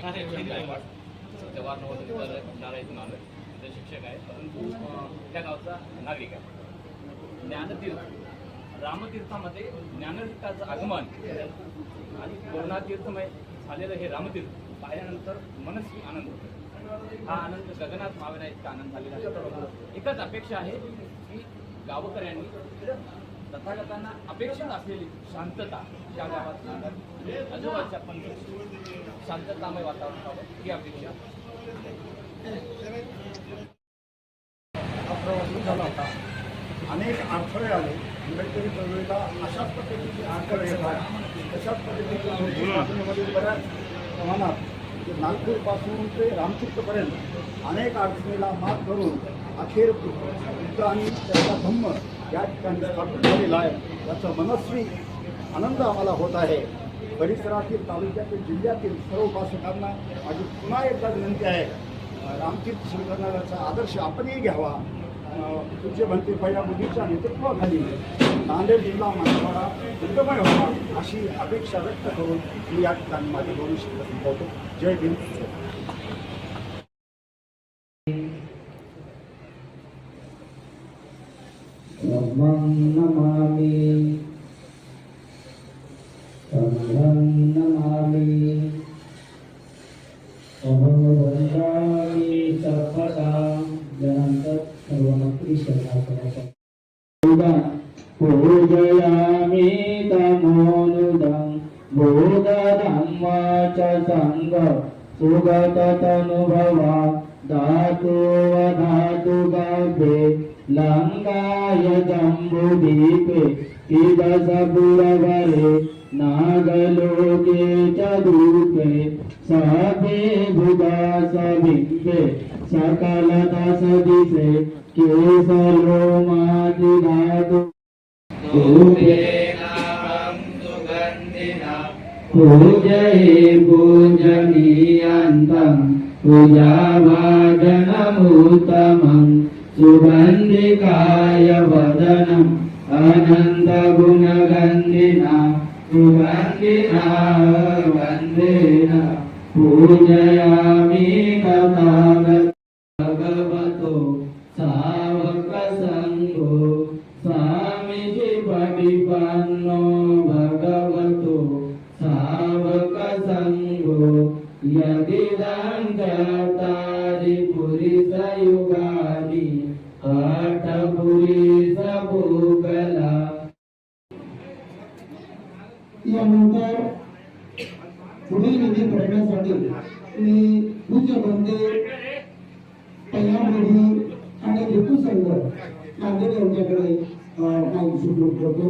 जवाहर नवोदय विद्यालय इथून आलो ते शिक्षक आहे, परंतु त्या गावचा नागरिक आहे. ज्ञानतीर्थ रामतीर्थामध्ये ज्ञानतीर्थाचं आगमन आणि पूर्णातीर्थमय झालेलं हे रामतीर्थ पाहिल्यानंतर मनस्वी आनंद होतो. हा आनंद गगनात मावेना इतका आनंद झालेला आहे. एकच अपेक्षा आहे की गावकऱ्यांनी तथागतांना अपेक्षित असलेली शांतता त्या गावात आजूबाजूच्या पंचायत शांततामय वातावरण व्हावं ही अपेक्षा. झाला होता. अनेक अडथळे आले. आंबेडकरी चळवळीला अशाच पद्धतीचे अडथळे येतात. तशाच पद्धतीने बऱ्याच प्रमाणात नागपूरपासून ते रामतीर्थपर्यंत अनेक अडचणीला मात करून अखेर बुद्ध आणि त्याचा धम्म या ठिकाणी स्थापित झालेला आहे. याचा मनस्वी आनंद आम्हाला होत आहे. परिसरातील तालुक्यातील जिल्ह्यातील सर्व उपासकांना माझी पुन्हा एकदा विनंती आहे, रामतीर्थ संघटनाचा आदर्श आपणही घ्यावा. तुझे म्हणते पहिल्या मोदीच्या नेतृत्वाखाली नांदेड जिल्हा मराठवाडा बुद्धमय व्हावा अशी अपेक्षा व्यक्त करून मी या ठिकाणी माझे दोन शब्द संपवतो. जय भीम. नमामि संघं नमामि अहोरात्राणि सर्वदा जनांत सर्वमंत्री शरणागतः पूजयामि तमोनुदं बोधधम्मा च संग सुगततनुभवा धातु वधातु गाभे लंकाय जम्बुदीपे तिदसपुरवरे नागलोके च दूपे सभे भुदासबिम्बे सकलदशदिशे केसलोमादिधातु पूजये पूजनीयन्तं पूजाभाजनमुत्तमं सुगन्धिकाय वदनम् अनन्तगुणगन्धिना सुगन्धिना वन्देन पूजयामि भगवतो सावकसङ्घो स्वामीजी पटिपन्नो भगवतो सावकसङ्घो यदिदं चत्वारि पुरिसयुगानि अष्टपुरिसभूगला. यानंतर पुढील विधी करण्यासाठी मी पूज्य बंदे पय्यामोदी आणि ऋतू संघ नांदेड यांच्याकडे माहिती सुपूर्द करतो.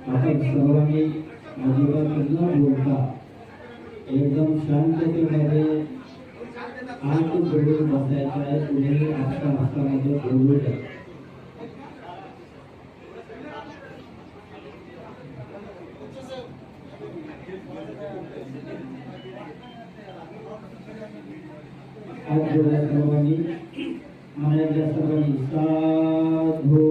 आपण सर्वांनी अजिबात न बोलता एकदम शांततेमध्ये आत जोडून बसायचं आहे. तुम्ही आस्थामध्ये बोलू द्या. आज सर्वांनी साधू